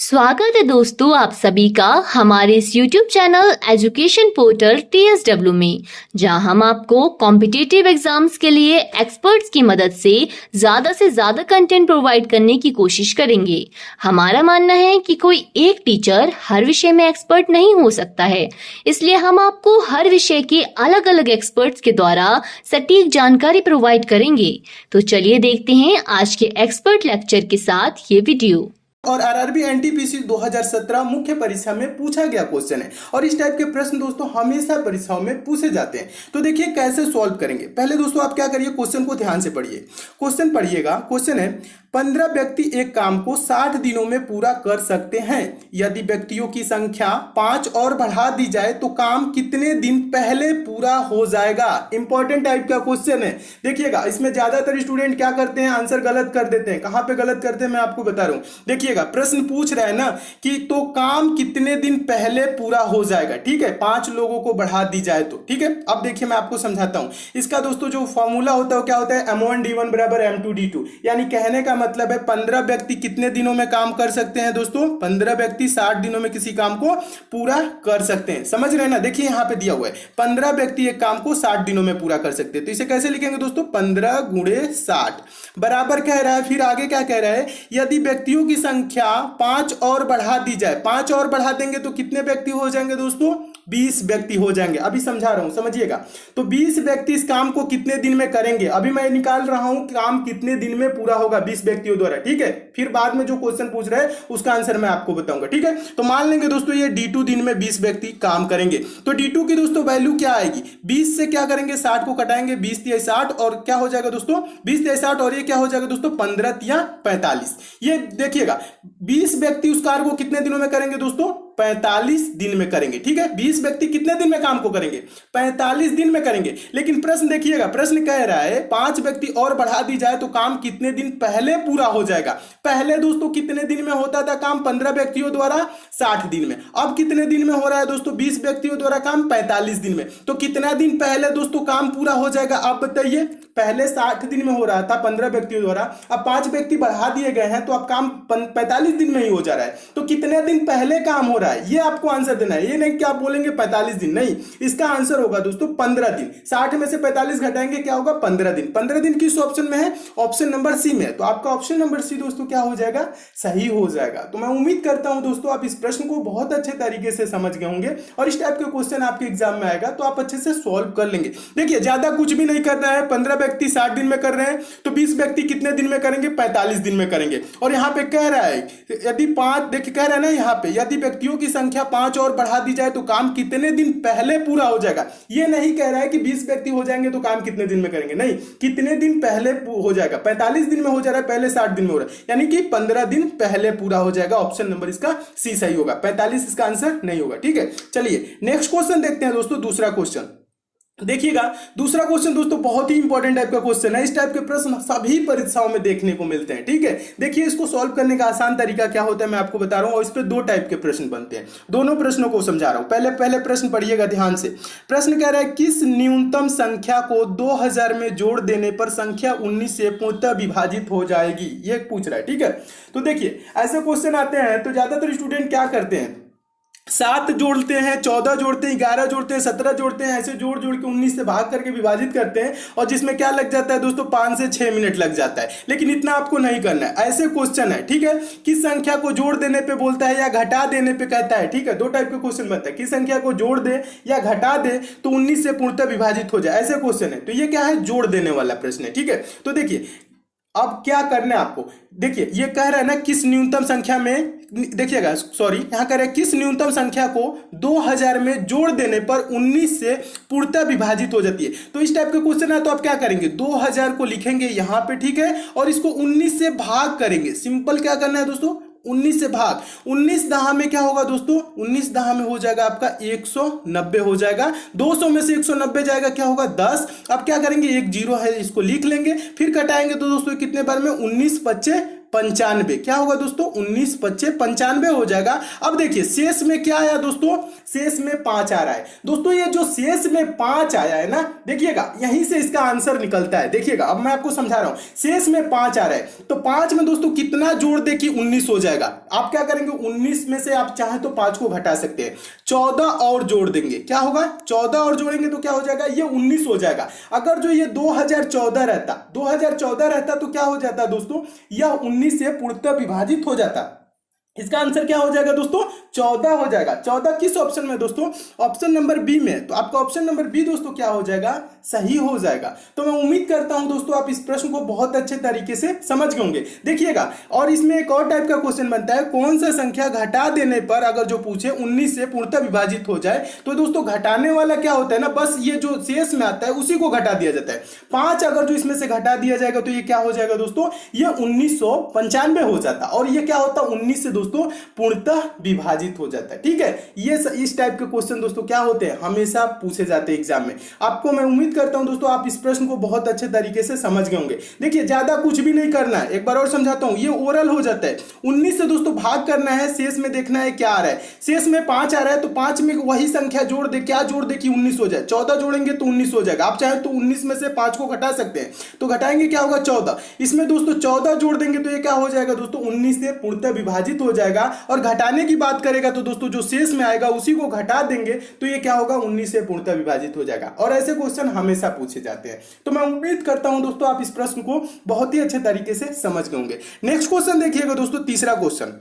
स्वागत है दोस्तों आप सभी का हमारे इस YouTube channel education portal TSW में, जहां हम आपको कॉम्पिटिटिव एग्जाम्स के लिए एक्सपर्ट्स की मदद से ज्यादा कंटेंट प्रोवाइड करने की कोशिश करेंगे। हमारा मानना है कि कोई एक टीचर हर विषय में एक्सपर्ट नहीं हो सकता है, इसलिए हम आपको हर विषय के अलग अलग एक्सपर्ट्स के द्वारा सटीक जानकारी प्रोवाइड करेंगे। तो चलिए देखते हैं आज के एक्सपर्ट लेक्चर के साथ ये वीडियो। और आरआरबी एनटीपीसी 2017 मुख्य परीक्षा में पूछा गया क्वेश्चन है और इस टाइप के प्रश्न दोस्तों हमेशा परीक्षाओं में पूछे जाते हैं। तो देखिए कैसे सॉल्व करेंगे। पहले दोस्तों आप क्या करिए, क्वेश्चन को ध्यान से पढ़िए। क्वेश्चन पढ़िएगा। क्वेश्चन है 15 व्यक्ति एक काम को 60 दिनों में पूरा कर सकते हैं। यदि व्यक्तियों की संख्या 5 और बढ़ा दी जाए तो काम कितने दिन पहले पूरा हो जाएगा। इंपॉर्टेंट टाइप का क्वेश्चन है। देखिएगा इसमें ज्यादातर स्टूडेंट क्या करते हैं, आंसर गलत कर देते हैं। कहां पे गलत करते हैं मैं आपको बता रहा हूं। देखिएगा प्रश्न पूछ रहा है ना कि तो काम कितने दिन पहले पूरा हो जाएगा। ठीक है, 5 लोगों को बढ़ा दी जाए तो। ठीक है, अब देखिए मैं आपको समझाता हूं। इसका दोस्तों जो फॉर्मूला होता है वो क्या होता है, m1 d1 बराबर m2 d2। यानी कहने का मतलब है 15 व्यक्ति कितने दिनों में काम कर सकते हैं दोस्तों, 15 व्यक्ति 60 दिनों में किसी काम को पूरा कर सकते हैं। समझ रहे हैं ना। देखिए यहां पे दिया हुआ है 15 व्यक्ति एक काम को 60 दिनों में पूरा कर सकते हैं। तो इसे कैसे लिखेंगे दोस्तों, 15 गुणे 60 बराबर कह रहा है। फिर आगे क्या कह रहा है, यदि व्यक्तियों की संख्या 5 और बढ़ा दी जाए, 5 और बढ़ा देंगे तो कितने व्यक्ति हो जाएंगे दोस्तों, 20 व्यक्ति हो जाएंगे। अभी समझा रहा हूं, समझिएगा। तो 20 व्यक्ति इस काम को कितने दिन में करेंगे। अभी मैं निकाल रहा हूं काम कितने दिन में पूरा होगा 20 व्यक्तियों द्वारा। ठीक है, फिर बाद में जो क्वेश्चन पूछ रहे हैं उसका आंसर मैं आपको बताऊंगा। ठीक है, तो मान लेंगे दोस्तों ये D2 दिन में 20 व्यक्ति काम करेंगे। तो D2 की दोस्तों वैल्यू क्या आएगी, 20 से क्या करेंगे 60 को कटाएंगे, 20 तिया 60 और क्या हो जाएगा दोस्तों 20 तिया 60 और ये क्या हो जाएगा दोस्तों 15 तिया 45। ये देखिएगा 20 व्यक्ति उस कार्य को कितने दिनों में करेंगे दोस्तों, 45 दिन में करेंगे। ठीक है, 20 व्यक्ति कितने दिन में काम को करेंगे, 45 दिन में करेंगे। लेकिन प्रश्न देखिएगा, प्रश्न कह रहा है 5 व्यक्ति और बढ़ा दी जाए तो काम कितने दिन पहले पूरा हो जाएगा। पहले दोस्तों कितने दिन में होता था काम, 15 व्यक्तियों द्वारा 60 दिन में। अब कितने दिन में हो रहा है दोस्तों, 20 व्यक्तियों द्वारा काम 45 दिन में। तो कितना दिन पहले दोस्तों काम पूरा हो जाएगा आप बताइए। पहले 60 दिन में हो रहा था 15 व्यक्तियों द्वारा, अब 5 व्यक्ति बढ़ा दिए गए हैं तो अब काम 45 दिन में ही हो जा रहा है। तो कितने दिन पहले काम हो रहा है ये आपको आंसर देना है। ये नहीं कि आप बोलेंगे 45 दिन, नहीं, इसका आंसर होगा दोस्तों 15 दिन। 60 में से 45 घटाएंगे क्या होगा 15 दिन। 15 दिन किस ऑप्शन में है, ऑप्शन नंबर सी में है। तो आपका ऑप्शन नंबर सी दोस्तों क्या हो जाएगा, सही हो जाएगा। तो मैं उम्मीद करता हूं दोस्तों आप इस प्रश्न को बहुत अच्छे तरीके से समझ गए होंगे और इस टाइप के क्वेश्चन आपके एग्जाम में आएगा तो आप अच्छे से सॉल्व कर लेंगे। देखिए ज्यादा कुछ भी नहीं करना है, 15 व्यक्ति 60 दिन में कर रहे हैं तो 20 व्यक्ति कितने दिन में करेंगे, 45 दिन में करेंगे। और यहां पे कह रहा है यदि 5, देखिए कह रहा है ना यहां पे यदि व्यक्तियों की संख्या 5 और बढ़ा दी जाए तो काम कितने दिन पहले पूरा हो जाएगा। ये नहीं कह रहा है कि 20 व्यक्ति हो जाएंगे तो काम कितने दिन में करेंगे, नहीं, कितने दिन पहले हो जाएगा। 45 दिन में हो जा रहा है, पहले 60 दिन में हो रहा है, यानी कि 15 दिन पहले पूरा हो जाएगा। ऑप्शन नंबर इसका सी सही होगा, 45 इसका आंसर नहीं होगा। ठीक है, चलिए नेक्स्ट क्वेश्चन देखते हैं दोस्तों। दूसरा क्वेश्चन देखिएगा। दूसरा क्वेश्चन दोस्तों बहुत ही इंपॉर्टेंट टाइप का क्वेश्चन है। इस टाइप के प्रश्न सभी परीक्षाओं में देखने को मिलते हैं। ठीक है, देखिए इसको सॉल्व करने का आसान तरीका क्या होता है मैं आपको बता रहा हूं और इस पे 2 टाइप के प्रश्न बनते हैं। दोनों प्रश्नों को समझा रहा हूं। पहले प्रश्न पढ़िएगा ध्यान से। प्रश्न कह रहा है किस न्यूनतम संख्या को 2000 में जोड़ देने पर संख्या 19 से पूर्णतः विभाजित हो जाएगी, ये पूछ रहा है। ठीक है, तो देखिए ऐसे क्वेश्चन आते हैं तो ज्यादातर स्टूडेंट क्या करते हैं, 7 जोड़ते हैं, 14 जोड़ते हैं, 11 जोड़ते हैं, 17 जोड़ते हैं, ऐसे जोड़ के 19 से भाग करके विभाजित करते हैं और जिसमें क्या लग जाता है दोस्तों 5 से 6 मिनट लग जाता है। लेकिन इतना आपको नहीं करना है। ऐसे क्वेश्चन है, ठीक है, किस संख्या को जोड़ देने पे बोलता है या घटा देने पे कहता है। ठीक है, 2 टाइप के क्वेश्चन बनता है, किस संख्या को जोड़ दे या घटा दे तो 19 से पूर्णतः विभाजित हो जाए, ऐसे क्वेश्चन है। तो ये क्या है, जोड़ देने वाला प्रश्न है। ठीक है, तो देखिए अब क्या करना है आपको। देखिए ये कह रहा है ना किस न्यूनतम संख्या में, देखिएगा सॉरी यहां कह रहा है किस न्यूनतम संख्या को 2000 में जोड़ देने पर 19 से पूर्णतः विभाजित हो जाती है। तो इस टाइप के क्वेश्चन है तो आप क्या करेंगे, 2000 को लिखेंगे यहां पे, ठीक है, और इसको 19 से भाग करेंगे। सिंपल क्या करना है दोस्तों, 19 से भाग। 19 दहा में क्या होगा दोस्तों, 19 दहा में हो जाएगा आपका 190 हो जाएगा। 200 में से 190 जाएगा क्या होगा 10। अब क्या करेंगे, एक जीरो है इसको लिख लेंगे, फिर कटाएंगे तो दोस्तों कितने बार में, 19 × 5 = 95। क्या होगा दोस्तों, 19 पच्चे 95 हो जाएगा। अब देखिए शेष में क्या आया दोस्तों, शेष में 5 आ रहा है। दोस्तों ये जो शेष में 5 आया है ना, देखिएगा यहीं से इसका आंसर निकलता है। देखिएगा अब मैं आपको समझा रहा हूं, शेष में 5 आ रहा है तो 5 में दोस्तों कितना जोड़ दे कि 19 हो जाएगा। आप क्या करेंगे, 19 में से आप चाहे तो 5 को घटा सकते हैं, 14 और जोड़ देंगे। क्या होगा, 14 और जोड़ेंगे तो क्या हो जाएगा, ये 19 हो जाएगा। अगर जो ये 2014 रहता तो क्या हो जाता दोस्तों, यह 19 से पूर्णतः विभाजित हो जाता। इसका आंसर क्या हो जाएगा दोस्तों, 14 हो जाएगा। 14 किस ऑप्शन में दोस्तों, ऑप्शन नंबर बी में। तो आपका ऑप्शन नंबर बी दोस्तों क्या हो जाएगा, सही हो जाएगा। तो मैं उम्मीद करता हूं दोस्तों आप इस प्रश्न को बहुत अच्छे तरीके से समझ गए होंगे। देखिएगा और इसमें एक और टाइप का क्वेश्चन बनता है, कौन सा संख्या घटा देने पर अगर जो पूछे 19 से पूर्णतः विभाजित हो जाए। तो दोस्तों घटाने वाला क्या होता है ना, बस ये जो शेष में आता है उसी को घटा दिया जाता है। 5 अगर जो इसमें से घटा दिया जाएगा तो ये क्या हो जाएगा दोस्तों, ये 1995 हो जाता। और ये क्या होता, 19 से दोस्तों पूर्णतः विभाजित हो जाता है। ठीक है, ये इस टाइप के क्वेश्चन दोस्तों क्या होते हैं, हमेशा पूछे जाते हैं एग्जाम में। आपको मैं उम्मीद करता हूं दोस्तों आप इस प्रश्न को बहुत अच्छे तरीके से समझ गए होंगे। देखिए ज्यादा कुछ भी नहीं करना है, एक बार और समझाता हूं, ये ओरल हो जाता है। 19 से दोस्तों भाग करना है, शेष में देखना है क्या आ रहा है। शेष में 5 आ रहा है तो 5 में वही संख्या जोड़ दे, क्या जोड़ दे कि 19 हो जाए। 14 जोड़ेंगे तो 19 हो जाएगा। आप चाहे तो 19 में से 5 को घटा सकते हैं, तो घटाएंगे क्या होगा, 14। इसमें दोस्तों 14 जोड़ देंगे तो ये क्या हो जाएगा दोस्तों, 19 से पूर्णतः विभाजित हो जाएगा। और घटाने की बात करेगा तो दोस्तों जो शेष में आएगा उसी को घटा देंगे तो ये क्या होगा, 19 से पूर्णतः विभाजित हो जाएगा। और ऐसे क्वेश्चन हमेशा पूछे जाते हैं। तो मैं उम्मीद करता हूं दोस्तों आप इस प्रश्न को बहुत ही अच्छे तरीके से समझ गए होंगे। नेक्स्ट क्वेश्चन देखिएगा दोस्तों, तीसरा क्वेश्चन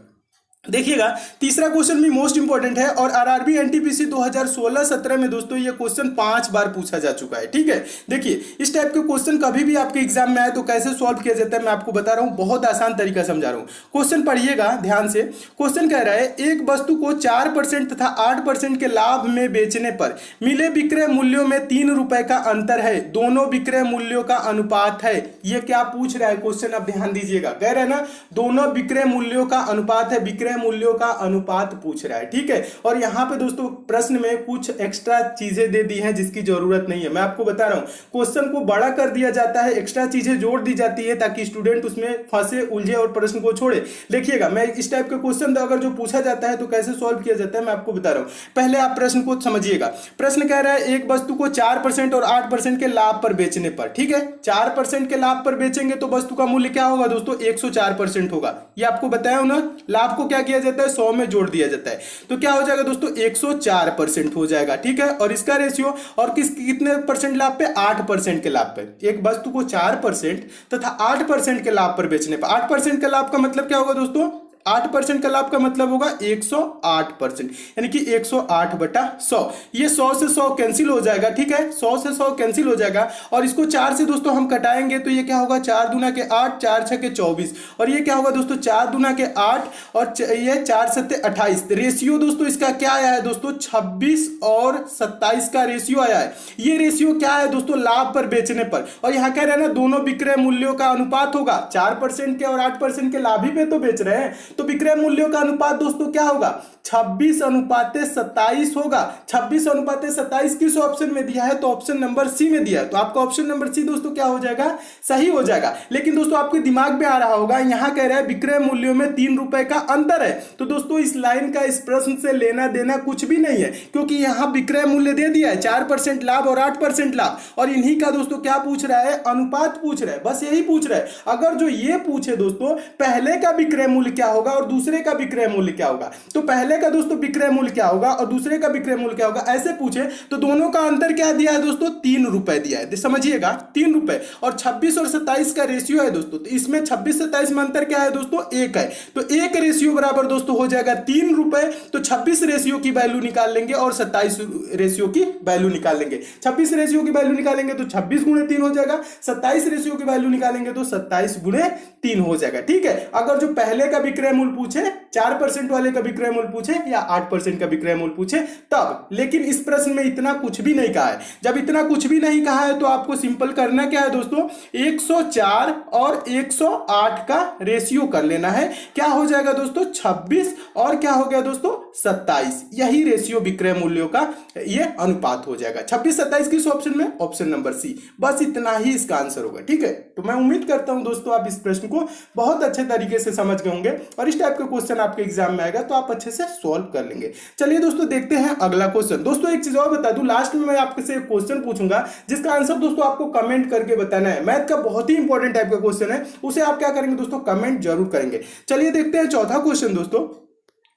देखिएगा। तीसरा क्वेश्चन भी मोस्ट इंपॉर्टेंट है और आरआरबी एनटीपीसी 2016-17 में दोस्तों ये क्वेश्चन 5 बार पूछा जा चुका है। ठीक है, देखिए इस टाइप के क्वेश्चन कभी भी आपके एग्जाम में आए तो कैसे सॉल्व किया जाता है मैं आपको बता रहा हूं, बहुत आसान तरीका समझा रहा हूं। क्वेश्चन पढ़िएगा ध्यान से। क्वेश्चन कह रहा है, एक वस्तु को 4% तथा 8% के लाभ में बेचने पर मिले विक्रय मूल्यों में 3 रुपए का अंतर है, दोनों विक्रय मूल्यों का अनुपात है। ये क्या पूछ रहा है क्वेश्चन, अब ध्यान दीजिएगा। कह रहा है ना, दोनों विक्रय मूल्यों का अनुपात है, विक्रय मूल्यों का अनुपात पूछ रहा है। ठीक है, और यहां पे दोस्तों प्रश्न में कुछ एक्स्ट्रा चीजें दे दी हैं जिसकी जरूरत नहीं है। मैं आपको बता रहा हूं, क्वेश्चन को बड़ा कर दिया जाता है, एक्स्ट्रा चीजें जोड़ दी जाती है ताकि स्टूडेंट उसमें फंसे उलझे और प्रश्न को छोड़े। देखिएगा मैं इस टाइप के क्वेश्चन अगर जो पूछा जाता है तो कैसे सॉल्व किया जाता है मैं आपको बता रहा हूं। पहले आप प्रश्न को समझिएगा। प्रश्न कह रहा है, एक वस्तु को 4% और 8% के लाभ पर बेचने पर, ठीक है, 4% के लाभ पर बेचेंगे तो वस्तु का मूल्य क्या होगा दोस्तों, 104% होगा। ये आपको बताया ना, लाभ को क्या किया जाता है, 100 में जोड़ दिया जाता है तो क्या हो जाएगा दोस्तों, 104% हो जाएगा। ठीक है, और इसका रेशियो और कितने परसेंट लाभ पे, 8% के लाभ पे। एक वस्तु को 4% तथा 8% के लाभ पर बेचने पर, 8% के लाभ का मतलब क्या होगा दोस्तों, 8% का लाभ का मतलब होगा 108%, यानी कि 108/100। ये 100 से 100 कैंसिल हो जाएगा। ठीक है, 100 से 100 कैंसिल हो जाएगा और इसको 4 से दोस्तों हम कटाएंगे तो ये क्या होगा, 4 दूना के 8, 4 6 के 24 और ये क्या होगा दोस्तों, 4 दूना के 8 और ये 4 7 28। रेशियो दोस्तों इसका क्या आया है दोस्तों, 26 और 27 का रेशियो आया है। ये रेशियो क्या है दोस्तों, लाभ पर बेचने पर। और यहाँ कह रहे हैं ना, दोनों विक्रय मूल्यों का अनुपात होगा। 4% के और 8% के लाभ ही पे तो बेच रहे हैं तो विक्रय मूल्यों का अनुपात दोस्तों क्या होगा, 26:27 होगा। 26:27 किस ऑप्शन में दिया है, तो ऑप्शन नंबर सी में दिया है। तो आपका ऑप्शन नंबर सी दोस्तों क्या हो जाएगा, सही हो जाएगा। लेकिन दोस्तों आपके दिमाग में आ रहा होगा, यहां कह रहा है विक्रय मूल्यों में 3 रुपए का अंतर है। तो दोस्तों इस लाइन का इस प्रश्न से लेना देना कुछ भी नहीं है, क्योंकि यहां विक्रय मूल्य दे दिया है, 4% लाभ और 8% लाभ, और इन्हीं का दोस्तों क्या पूछ रहा है, अनुपात पूछ रहा है। बस यही पूछ रहा है। अगर जो ये पूछे दोस्तों पहले का विक्रय मूल्य क्या होगा और दूसरे का विक्रय मूल्य क्या होगा, तो पहले का दोस्तों विक्रय मूल्य क्या होगा और दूसरे का विक्रय मूल्य क्या होगा, ऐसे पूछे तो दोनों का अंतर क्या दिया है दोस्तों, 3 रुपए दिया है। समझिएगा 3 रुपए, और 26 और 27 का रेशियो है दोस्तों, तो इसमें 26-27 में अंतर क्या है दोस्तों, 1 है। तो 1 रेशियो बराबर दोस्तों हो जाएगा 3 रुपए। तो 26 रेशियो की वैल्यू निकाल लेंगे और 27 रेशियो की वैल्यू निकाल लेंगे। 26 रेशियो की वैल्यू निकालेंगे तो 26 गुणे 3 हो जाएगा। 27 रेशियो की वैल्यू निकालेंगे तो 27 गुणे 3 हो जाएगा। ठीक है, अगर जो पहले का विक्रय मूल्य पूछे, 4% वाले का विक्रय मूल्य पूछे या 8% का विक्रय मूल्य पूछे तब। लेकिन इस प्रश्न में इतना कुछ भी नहीं कहा है। जब इतना कुछ भी नहीं कहा है तो आपको सिंपल करना क्या है दोस्तों, 104 और 108 का रेशियो कर लेना है। क्या हो जाएगा दोस्तों, 26 और क्या हो गया दोस्तों, 27, यही रेशियो विक्रय मूल्यों का ये अनुपात हो जाएगा। 26-27 किस ऑप्शन में? Option number C. बस इतना ही इसका आंसर होगा। ठीक है, तो मैं उम्मीद करता हूं दोस्तों आप इस प्रश्न को बहुत अच्छे तरीके से समझ गए होंगे और इस टाइप का क्वेश्चन आपके एग्जाम में आएगा तो आप अच्छे से सॉल्व कर लेंगे। चलिए दोस्तों देखते हैं अगला क्वेश्चन। दोस्तों एक चीज और बता दूं, लास्ट में मैं आपसे एक क्वेश्चन पूछूंगा जिसका आंसर दोस्तों आपको कमेंट करके बताना है। मैथ का बहुत ही इंपॉर्टेंट टाइप का क्वेश्चन है, उसे आप क्या करेंगे दोस्तों? कमेंट जरूर करेंगे। चलिए देखते हैं चौथा क्वेश्चन। दोस्तों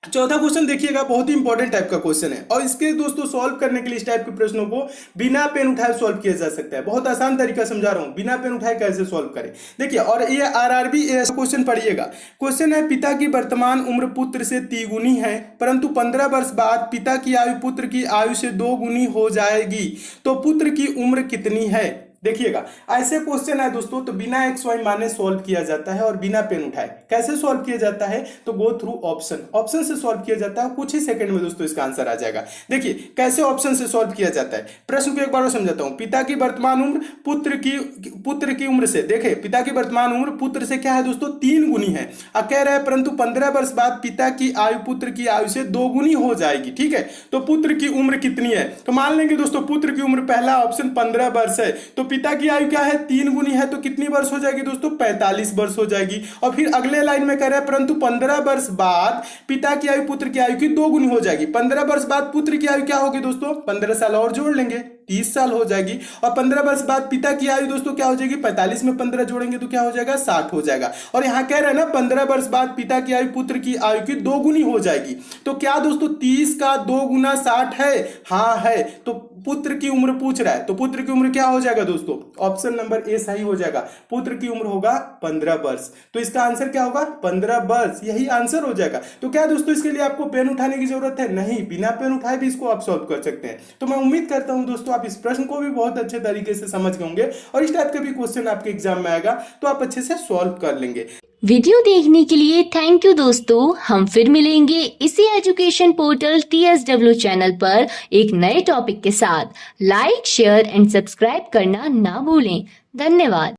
चौथा क्वेश्चन देखिएगा, बहुत ही इंपॉर्टेंट टाइप का क्वेश्चन है और इसके दोस्तों सॉल्व करने के लिए इस टाइप के प्रश्नों को बिना पेन उठाए सॉल्व किया जा सकता है। बहुत आसान तरीका समझा रहा हूं, बिना पेन उठाए कैसे सॉल्व करें। देखिए, और ये आरआरबी क्वेश्चन पढ़िएगा। क्वेश्चन है, पिता की वर्तमान उम्र पुत्र से 3 गुनी है, परंतु 15 वर्ष बाद पिता की आयु पुत्र की आयु से 2 गुनी हो जाएगी, तो पुत्र की उम्र कितनी है? देखिएगा, ऐसे क्वेश्चन है दोस्तों तो बिना एक्स वाई माने सॉल्व किया जाता है और बिना पेन उठाए। कैसे सॉल्व किया जाता है? तो गो थ्रू ऑप्शन से सॉल्व किया जाता है। कुछ ही सेकंड में दोस्तों इसका आंसर आ जाएगा। देखिए कैसे ऑप्शन से सॉल्व किया जाता है। प्रश्न को एक बार और समझाता हूं। पिता की वर्तमान उम्र पुत्र की उम्र से, देखे पिता की वर्तमान उम्र पुत्र से क्या है दोस्तों? 3 गुनी है। अब कह रहा है परंतु 15 वर्ष बाद पिता की आयु पुत्र की आयु से 2 गुनी हो जाएगी। ठीक है, तो पुत्र की उम्र कितनी है? तो मान लेंगे दोस्तों पुत्र की उम्र, पहला ऑप्शन 15 वर्ष है, तो पिता की आयु क्या है? 3 गुनी है, तो कितनी वर्ष हो जाएगी दोस्तों? 45 वर्ष हो जाएगी। और फिर अगले लाइन में कह रहा है परंतु 15 वर्ष बाद पिता की आयु पुत्र की आयु की 2 गुनी हो जाएगी। 15 वर्ष बाद पुत्र की आयु क्या होगी दोस्तों? 15 साल और जोड़ लेंगे, 30 साल हो जाएगी। और 15 वर्ष बाद पिता की आयु दोस्तों क्या हो जाएगी? 45 में 15 जोड़ेंगे तो क्या हो जाएगा? 60 हो जाएगा। और यहां कह रहे हैं ना 15 वर्ष बाद पिता की आयु पुत्र की आयु की 2 गुनी हो जाएगी। तो क्या दोस्तों 30 का 2 गुना 60 है? हाँ है। तो पुत्र की उम्र पूछ रहा है, तो पुत्र की उम्र क्या हो जाएगा दोस्तों? ऑप्शन नंबर ए सही हो जाएगा। पुत्र की उम्र होगा 15 वर्ष। तो इसका आंसर क्या होगा? 15 वर्ष, यही आंसर हो जाएगा। तो क्या दोस्तों इसके लिए आपको पेन उठाने की जरूरत है? नहीं, बिना पेन उठाए भी इसको आप सॉल्व कर सकते हैं। तो मैं उम्मीद करता हूं दोस्तों आप इस प्रश्न को भी बहुत अच्छे तरीके से समझ गए होंगे और इस टाइप के भी क्वेश्चन आपके एग्जाम में आएगा तो आप अच्छे से सॉल्व कर लेंगे। वीडियो देखने के लिए थैंक यू दोस्तों। हम फिर मिलेंगे इसी एजुकेशन पोर्टल TSW चैनल पर एक नए टॉपिक के साथ। लाइक, शेयर एंड सब्सक्राइब करना ना भूलें। धन्यवाद।